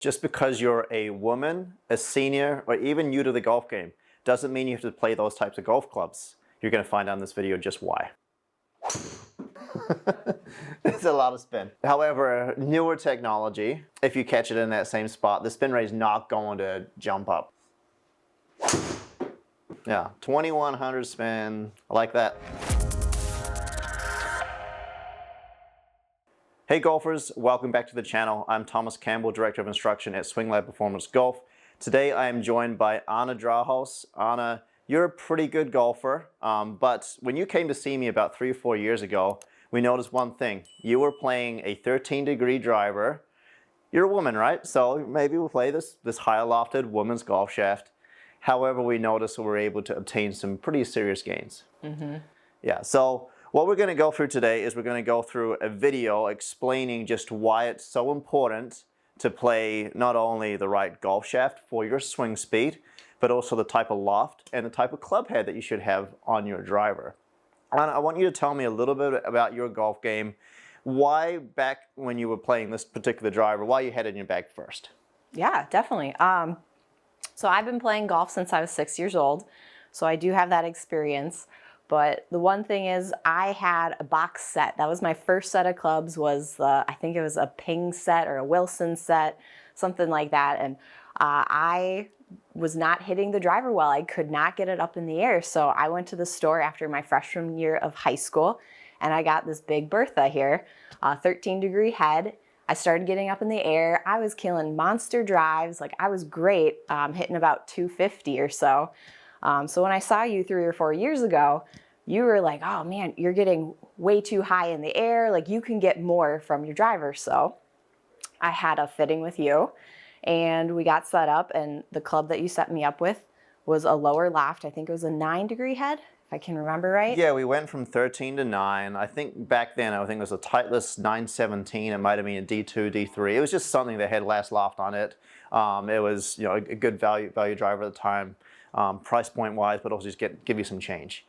Just because you're a woman, a senior, or even new to the golf game doesn't mean you have to play those types of golf clubs. You're going to find out in this video just why. It's a lot of spin. However, newer technology, if you catch it in that same spot, the spin rate is not going to jump up. Yeah, 2100 spin, I like that. Hey golfers, welcome back to the channel. I'm Thomas Campbell, Director of Instruction at Swing Lab Performance Golf. Today I am joined by Anna Drahos. Anna, you're a pretty good golfer, but when you came to see me about 3 or 4 years ago, we noticed one thing. You were playing a 13-degree driver. You're a woman, right? So maybe we'll play this high lofted woman's golf shaft. However, we noticed we were able to obtain some pretty serious gains. Yeah, so what we're going to go through today is we're going to go through a video explaining just why it's so important to play not only the right golf shaft for your swing speed, but also the type of loft and the type of club head that you should have on your driver. Anna, I want you to tell me a little bit about your golf game. Why back when you were playing this particular driver, why you had it in your bag first? Yeah, definitely. So I've been playing golf since I was 6 years old, so I do have that experience. But the one thing is I had a box set. That was my first set of clubs, I think it was a Ping set or a Wilson set, something like that. And I was not hitting the driver well. I could not get it up in the air. So I went to the store after my freshman year of high school and I got this big Bertha here, 13-degree head. I started getting up in the air. I was killing monster drives. Like I was great, hitting about 250 or so. So when I saw you 3 or 4 years ago, you were like, oh man, you're getting way too high in the air. Like you can get more from your driver. So I had a fitting with you and we got set up, and the club that you set me up with was a lower loft. I think it was a 9-degree head, if I can remember right. Yeah, we went from 13 to 9. I think back then, I think it was a Titleist 917. It might have been a D2, D3. It was just something that had less loft on it. It was, you know, a good value driver at the time, price point wise, but also just give you some change.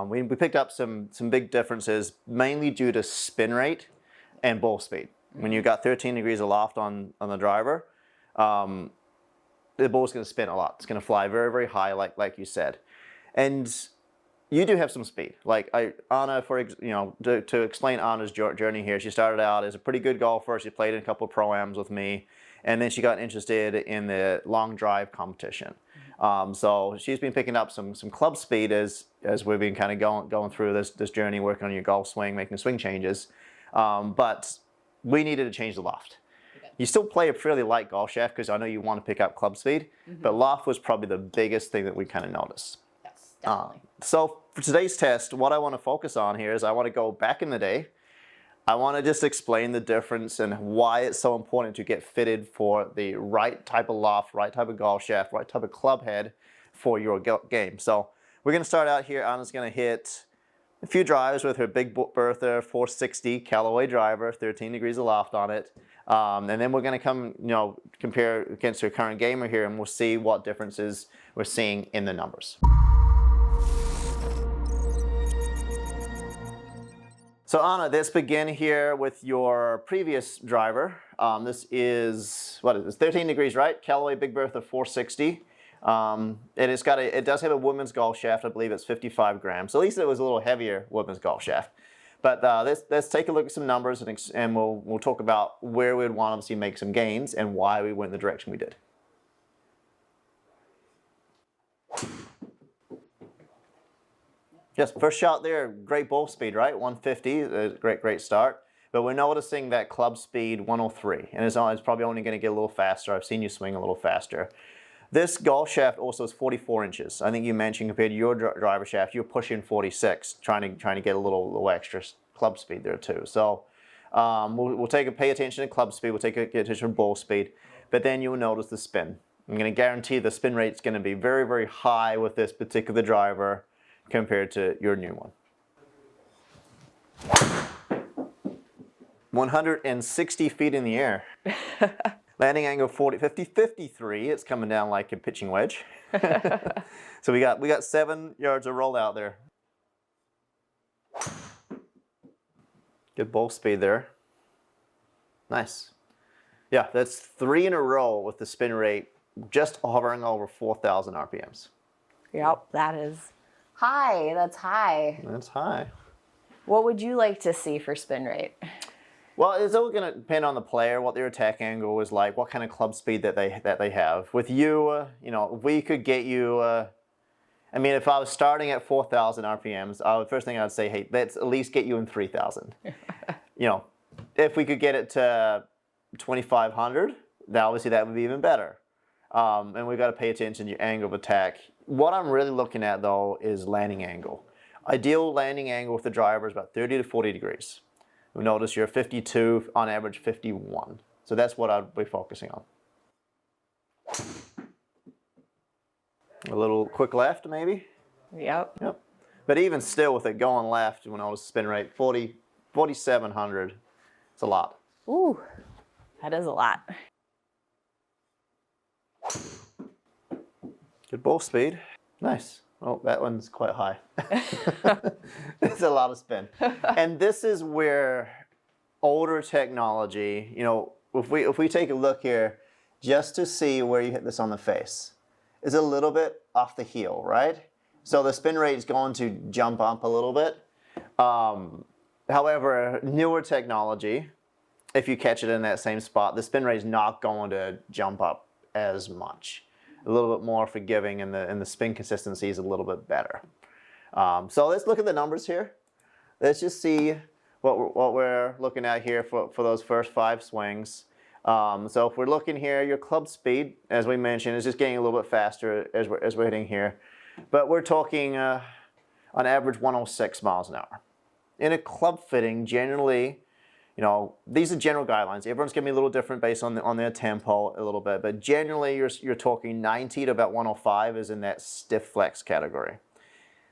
We picked up some big differences, mainly due to spin rate and ball speed. When you got 13 degrees of loft on the driver, the ball's going to spin a lot. It's going to fly very, very high, like you said. And you do have some speed. Like Anna, to explain Anna's journey here, she started out as a pretty good golfer. She played in a couple of pro-ams with me, and then she got interested in the long drive competition. So she's been picking up some club speed as we've been kind of going through this journey, working on your golf swing, making swing changes. But we needed to change the loft. You still play a fairly light golf shaft because I know you want to pick up club speed, but loft was probably the biggest thing that we kind of noticed. Yes, definitely. So for today's test, what I want to focus on here is I want to go back in the day. I want to just explain the difference and why it's so important to get fitted for the right type of loft, right type of golf shaft, right type of club head for your game. So we're going to start out here. Anna's going to hit a few drives with her big Bertha 460 Callaway driver, 13 degrees of loft on it. And then we're going to compare against her current gamer here, and we'll see what differences we're seeing in the numbers. So Anna, let's begin here with your previous driver. This is, 13 degrees, right? Callaway Big Bertha 460. It does have a women's golf shaft. I believe it's 55 grams. So at least it was a little heavier women's golf shaft. But let's take a look at some numbers and we'll talk about where we'd want to obviously make some gains and why we went the direction we did. Yes, first shot there, great ball speed, right? 150, a great start. But we're noticing that club speed 103, and it's probably only going to get a little faster. I've seen you swing a little faster. This golf shaft also is 44 inches. I think you mentioned compared to your driver shaft, you're pushing 46, trying to get a little extra club speed there too. So we'll pay attention to club speed. We'll get attention to ball speed, but then you'll notice the spin. I'm going to guarantee the spin rate's going to be very, very high with this particular driver compared to your new one. 160 feet in the air. Landing angle 53. It's coming down like a pitching wedge. So we got 7 yards of roll out there. Good ball speed there. Nice. Yeah, that's 3 in a row with the spin rate just hovering over 4,000 RPMs. Yep, that is high. That's high. That's high. What would you like to see for spin rate? Well, it's all going to depend on the player, what their attack angle is like, what kind of club speed that they have. With you, you know, if we could get you. I mean, if I was starting at 4,000 RPMs, first thing I'd say, hey, let's at least get you in 3,000. You know, if we could get it to 2,500, then obviously that would be even better. And we've got to pay attention to your angle of attack. What I'm really looking at, though, is landing angle. Ideal landing angle with the driver is about 30 to 40 degrees. You'll notice you're 52, on average 51. So that's what I'd be focusing on. A little quick left, maybe? Yep. Yep. But even still, with it going left, you'll notice spin rate 4,700. It's a lot. Ooh, that is a lot. Good ball speed. Nice. Oh, that one's quite high. It's a lot of spin. And this is where older technology, you know, if we take a look here, just to see where you hit this on the face, is a little bit off the heel, right? So the spin rate is going to jump up a little bit. However, newer technology, if you catch it in that same spot, the spin rate is not going to jump up as much. A little bit more forgiving, and the spin consistency is a little bit better. So let's look at the numbers here. Let's just see what we're looking at here for those first 5 swings. So if we're looking here, your club speed, as we mentioned, is just getting a little bit faster as we're hitting here. But we're talking on average 106 miles an hour. In a club fitting, generally, you know, these are general guidelines. Everyone's going to be a little different based on their tempo a little bit. But generally, you're talking 90 to about 105 is in that stiff flex category.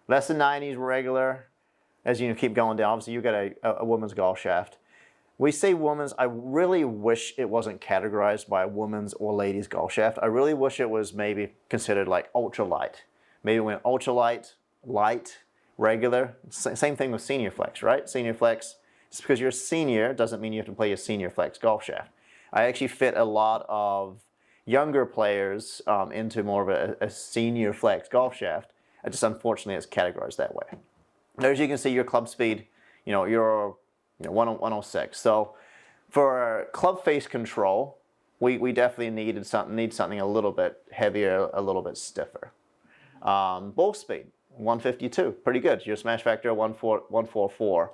Less than 90 is regular. As you keep going down, obviously you've got a woman's golf shaft. We say women's. I really wish it wasn't categorized by a woman's or ladies' golf shaft. I really wish it was maybe considered like ultra light. Maybe when ultra light, light, regular. Same thing with senior flex, right? Senior flex. Just because you're a senior doesn't mean you have to play a senior flex golf shaft. I actually fit a lot of younger players into more of a senior flex golf shaft. Just unfortunately, it's categorized that way. Now, as you can see, your club speed, you're 106. So for club face control, we definitely need something a little bit heavier, a little bit stiffer. Ball speed, 152, pretty good. Your smash factor, 144.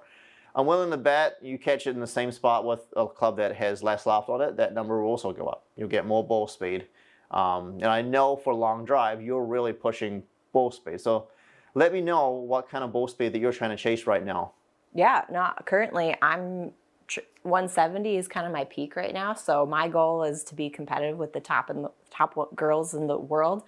I'm willing to bet you catch it in the same spot with a club that has less loft on it, that number will also go up. You'll get more ball speed. And I know for long drive, you're really pushing ball speed. So let me know what kind of ball speed that you're trying to chase right now. Yeah, no, currently I'm 170 is kind of my peak right now. So my goal is to be competitive with the top girls in the world,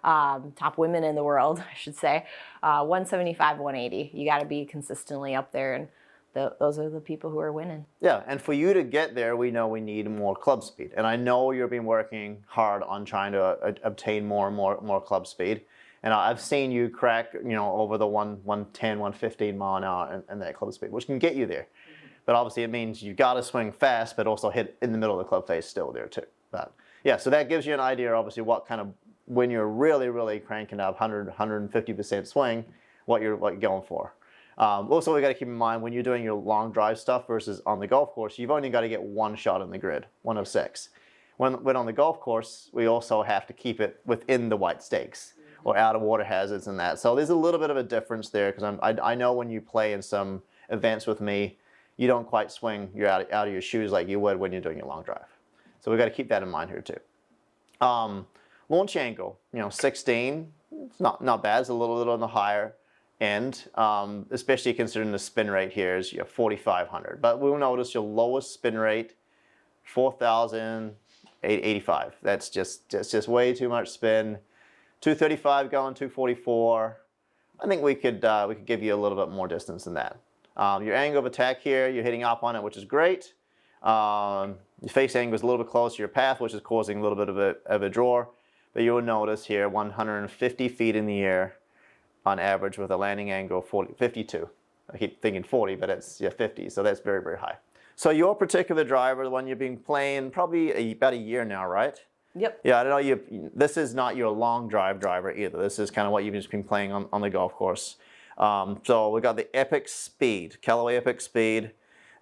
top women in the world, I should say. 175, 180. You got to be consistently up there, and those are the people who are winning. Yeah, and for you to get there, we know we need more club speed. And I know you've been working hard on trying to obtain more and more club speed. And I've seen you crack, over the 110, 115 mile an hour and that club speed, which can get you there. Mm-hmm. But obviously it means you got to swing fast, but also hit in the middle of the club face still there too. But yeah, so that gives you an idea, obviously, what kind of, when you're really, really cranking up 100, 150% swing, what you're going for. Also, we got to keep in mind when you're doing your long drive stuff versus on the golf course, you've only got to get one shot in the grid, 1 of 6. When on the golf course, we also have to keep it within the white stakes or out of water hazards and that. So there's a little bit of a difference there because I know when you play in some events with me, you don't quite swing you're out of your shoes like you would when you're doing your long drive. So we've got to keep that in mind here too. Launch angle, 16, it's not bad. It's a little on the higher end, especially considering the spin rate here is 4,500. But we'll notice your lowest spin rate, 4,085. That's just way too much spin. 235 going 244. I think we could give you a little bit more distance than that. Your angle of attack here, you're hitting up on it, which is great. Your face angle is a little bit closer to your path, which is causing a little bit of a draw. But you'll notice here 150 feet in the air on average with a landing angle 52. I keep thinking 40, but it's 50, so that's very, very high. So your particular driver, the one you've been playing probably about a year now, right? Yep. Yeah, I don't know. This is not your long driver either. This is kind of what you've just been playing on the golf course. So we got the Epic Speed, Callaway Epic Speed,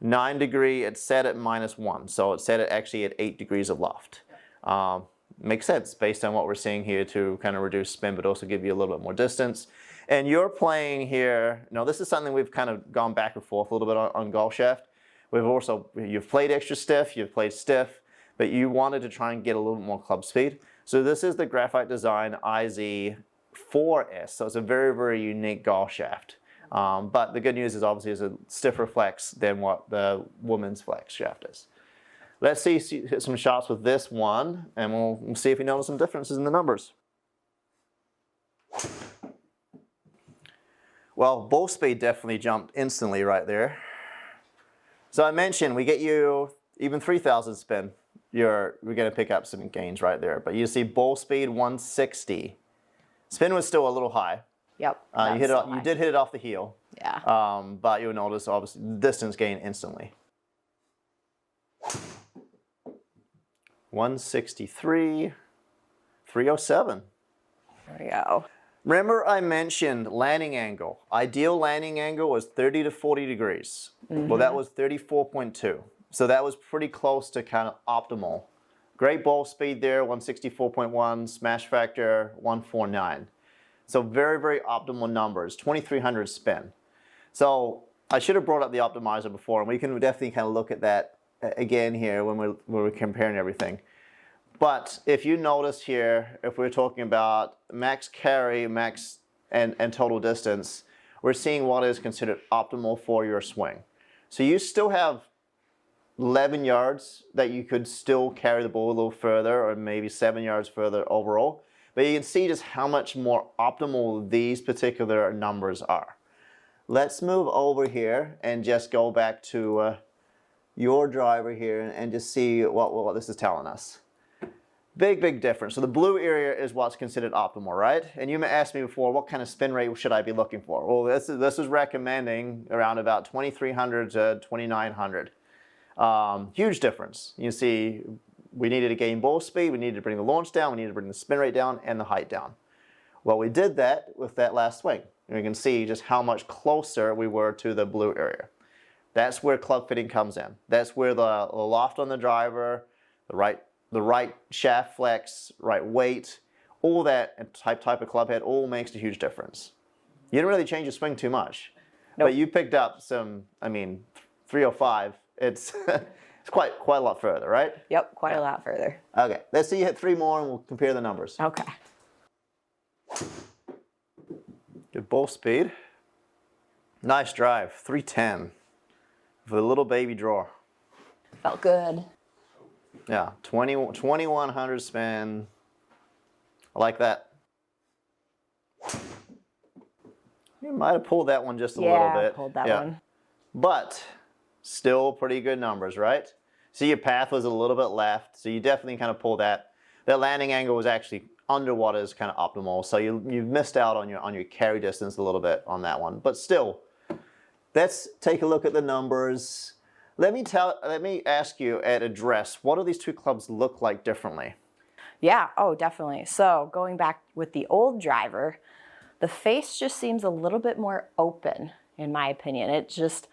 9 degree. It's set at -1, so it's set at actually at 8 degrees of loft. Makes sense based on what we're seeing here to kind of reduce spin, but also give you a little bit more distance. And you're playing here. Now this is something we've kind of gone back and forth a little bit on Golf Shaft. You've played extra stiff, you've played stiff, but you wanted to try and get a little bit more club speed. So this is the Graphite Design IZ4S. So it's a very, very unique golf shaft. But the good news is obviously it's a stiffer flex than what the women's flex shaft is. Let's hit some shots with this one, and we'll see if we notice some differences in the numbers. Well, ball speed definitely jumped instantly right there. So I mentioned we get you even 3,000 spin. We're going to pick up some gains right there. But you see ball speed 160. Spin was still a little high. Yep. You did hit it off the heel. Yeah. But you'll notice obviously distance gain instantly. 163, 307. There we go. Remember I mentioned landing angle. Ideal landing angle was 30 to 40 degrees. Well, that was 34.2. So that was pretty close to kind of optimal. Great ball speed there, 164.1, smash factor, 149. So very, very optimal numbers, 2,300 spin. So I should have brought up the optimizer before, and we can definitely kind of look at that again here when we're comparing everything. But if you notice here, if we're talking about max carry, max and total distance, we're seeing what is considered optimal for your swing. So you still have 11 yards that you could still carry the ball a little further, or maybe 7 yards further overall. But you can see just how much more optimal these particular numbers are. Let's move over here and just go back to your driver here and just see what this is telling us. Big, big difference. So the blue area is what's considered optimal, right? And you asked me before, what kind of spin rate should I be looking for? Well, this is recommending around about 2,300 to 2,900. Huge difference. You see, we needed to gain ball speed, we needed to bring the launch down, we needed to bring the spin rate down and the height down. Well, we did that with that last swing. And you can see just how much closer we were to the blue area. That's where club fitting comes in. That's where the loft on the driver, the right shaft flex, right weight, all that type of club head all makes a huge difference. You didn't really change your swing too much, nope. But you picked up some, 305. It's it's quite a lot further, right? Yep, quite a lot further. Okay, let's see you hit 3 more and we'll compare the numbers. Okay. Good ball speed. Nice drive, 310 with a little baby draw. Felt good. Yeah, 2,100 spin. I like that. You might have pulled that one just a little bit. Yeah, pulled that one. But still pretty good numbers, right? See, your path was a little bit left, so you definitely kind of pulled that. That landing angle was actually under what is kind of optimal, so you missed out on your carry distance a little bit on that one. But still, let's take a look at the numbers. Let me ask you at address, what do these two clubs look like differently? Yeah, oh, definitely. So going back with the old driver, the face just seems a little bit more open, in my opinion. It's just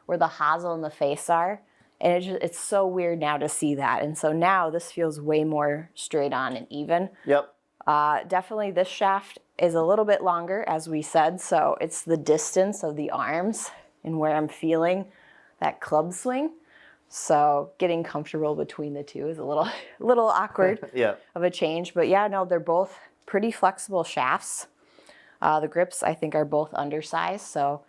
where the hosel and the face are, and it's so weird now to see that. And so now this feels way more straight on and even. Yep. Definitely this shaft is a little bit longer, as we said, so it's the distance of the arms and where I'm feeling that club swing. So getting comfortable between the two is a little awkward yeah. of a change. But yeah, no, they're both pretty flexible shafts. The grips, I think, are both undersized, so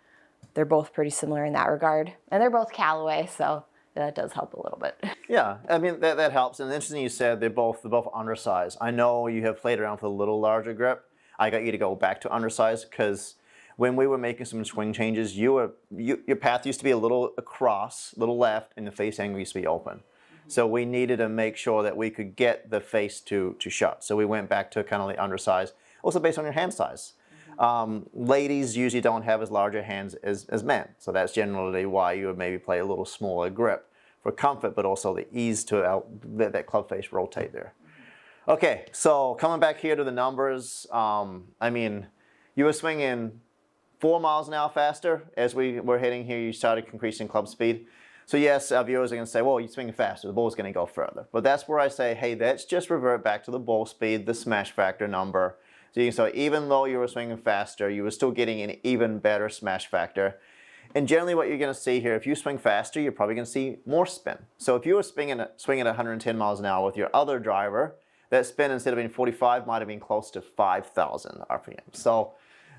they're both pretty similar in that regard. And they're both Callaway, so that does help a little bit. Yeah, that helps. And interesting you said they're both undersized. I know you have played around with a little larger grip. I got you to go back to undersized because when we were making some swing changes, your path used to be a little across, a little left, and the face angle used to be open. So we needed to make sure that we could get the face to shut. So we went back to kind of the undersized, also based on your hand size. Ladies usually don't have as large a hands as men, so that's generally why you would maybe play a little smaller grip. for comfort, but also the ease to let that club face rotate there. Okay, so coming back here to the numbers, I mean, you were swinging 4 miles an hour faster. As we were hitting here, you started increasing club speed. So yes, our viewers are going to say, well, you're swinging faster, the ball's going to go further. But that's where I say, hey, let's just revert back to the ball speed, the smash factor number. So even though you were swinging faster, you were still getting an even better smash factor. And generally what you're going to see here, if you swing faster, you're probably going to see more spin. So if you were swinging at 110 miles an hour with your other driver, that spin, instead of being 45, might have been close to 5,000 RPM. So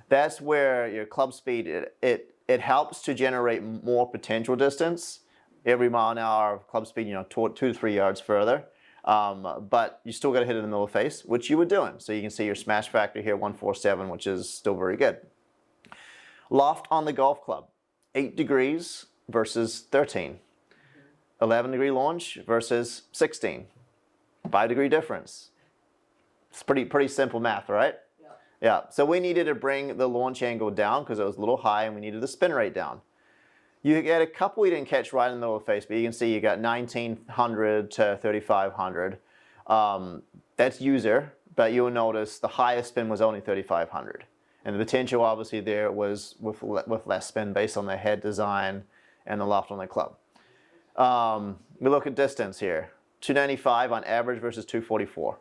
that's where your club speed, it helps to generate more potential distance. Every mile an hour of club speed, 2 to 3 yards further. But you still got to hit it in the middle of the face, which you were doing. So you can see your smash factor here, 147, which is still very good. Loft on the golf club, 8 degrees versus 13. 11-degree launch versus 16. 5-degree difference. It's pretty simple math, right? Yeah. So we needed to bring the launch angle down because it was a little high, and we needed the spin rate down. You get a couple we didn't catch right in the middle of the face, but you can see you got 1900 to 3500. That's user, but you'll notice the highest spin was only 3500. And the potential obviously there was with less spin based on the head design and the loft on the club. We look at distance here. 295 on average versus 244.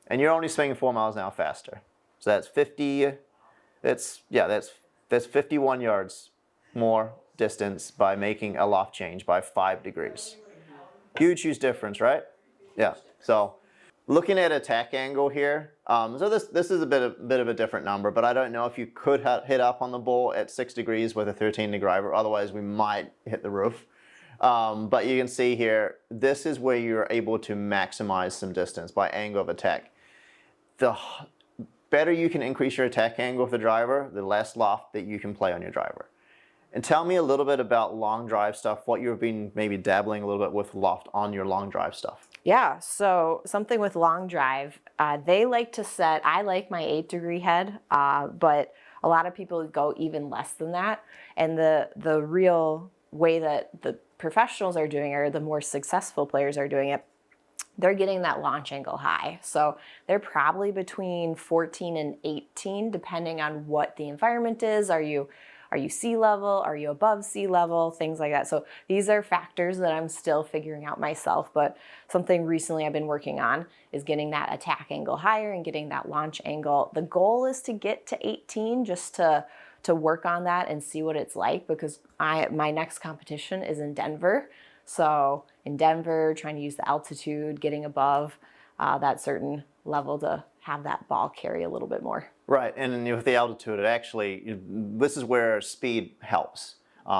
And you're only swinging 4 miles an hour faster. So that's 51 yards more distance by making a loft change by 5 degrees. Huge difference, right? Yeah. So looking at attack angle here, so this is a bit of a different number, but I don't know if you could hit up on the ball at 6 degrees with a 13-degree driver. Otherwise, we might hit the roof. But you can see here, this is where you're able to maximize some distance by angle of attack. The better you can increase your attack angle with the driver, the less loft that you can play on your driver. And tell me a little bit about long drive stuff, what you've been maybe dabbling a little bit with loft on your long drive stuff. Yeah, so something with long drive, they like to set, I like my 8-degree head, but a lot of people go even less than that. And the real way that the professionals are doing it, or the more successful players are doing it, they're getting that launch angle high. So they're probably between 14 and 18, depending on what the environment is. Are you sea level? Are you above sea level? Things like that. So these are factors that I'm still figuring out myself, but something recently I've been working on is getting that attack angle higher and getting that launch angle. The goal is to get to 18 just to work on that and see what it's like, because my next competition is in Denver. So in Denver, trying to use the altitude, getting above that certain level to have that ball carry a little bit more. Right, and with the altitude, this is where speed helps.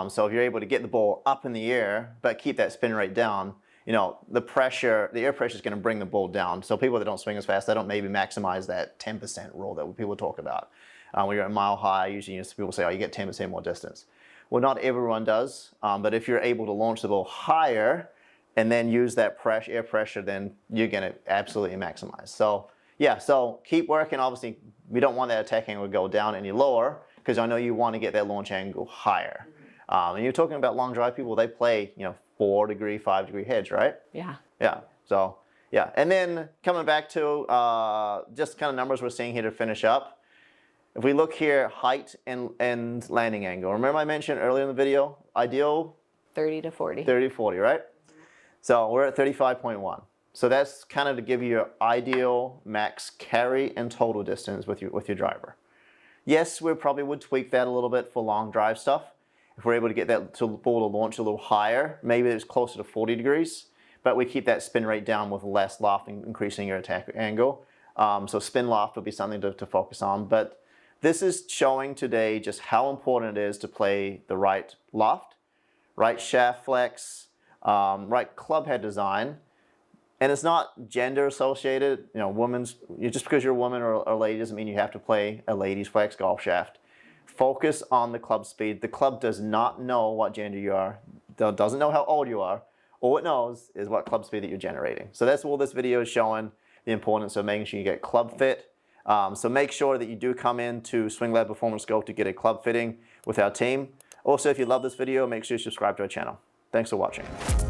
So if you're able to get the ball up in the air, but keep that spin rate down, the air pressure is going to bring the ball down. So people that don't swing as fast, they don't maybe maximize that 10% rule that people talk about. When you're at mile high, usually people say, oh, you get 10% more distance. Well, not everyone does, but if you're able to launch the ball higher and then use that air pressure, then you're going to absolutely maximize. So yeah, so keep working. Obviously, we don't want that attack angle to go down any lower, because I know you want to get that launch angle higher. And you're talking about long drive people, they play 4-degree, 5-degree heads, right? Yeah. Yeah. So yeah, and then coming back to just kind of numbers we're seeing here to finish up. If we look here, height and landing angle. Remember I mentioned earlier in the video, ideal 30 to 40. 30 to 40, right? So we're at 35.1. So that's kind of to give you your ideal max carry and total distance with your driver. Yes, we probably would tweak that a little bit for long drive stuff. If we're able to get that ball to launch a little higher, maybe it's closer to 40 degrees, but we keep that spin rate down with less loft, increasing your attack angle. So spin loft would be something to focus on. But this is showing today just how important it is to play the right loft, right shaft flex, right club head design. And it's not gender associated. Just because you're a woman or a lady doesn't mean you have to play a ladies flex golf shaft. Focus on the club speed. The club does not know what gender you are, doesn't know how old you are. All it knows is what club speed that you're generating. So that's all this video is showing, the importance of making sure you get club fit. So make sure that you do come into Swing Lab Performance Golf to get a club fitting with our team. Also, if you love this video, make sure you subscribe to our channel. Thanks for watching.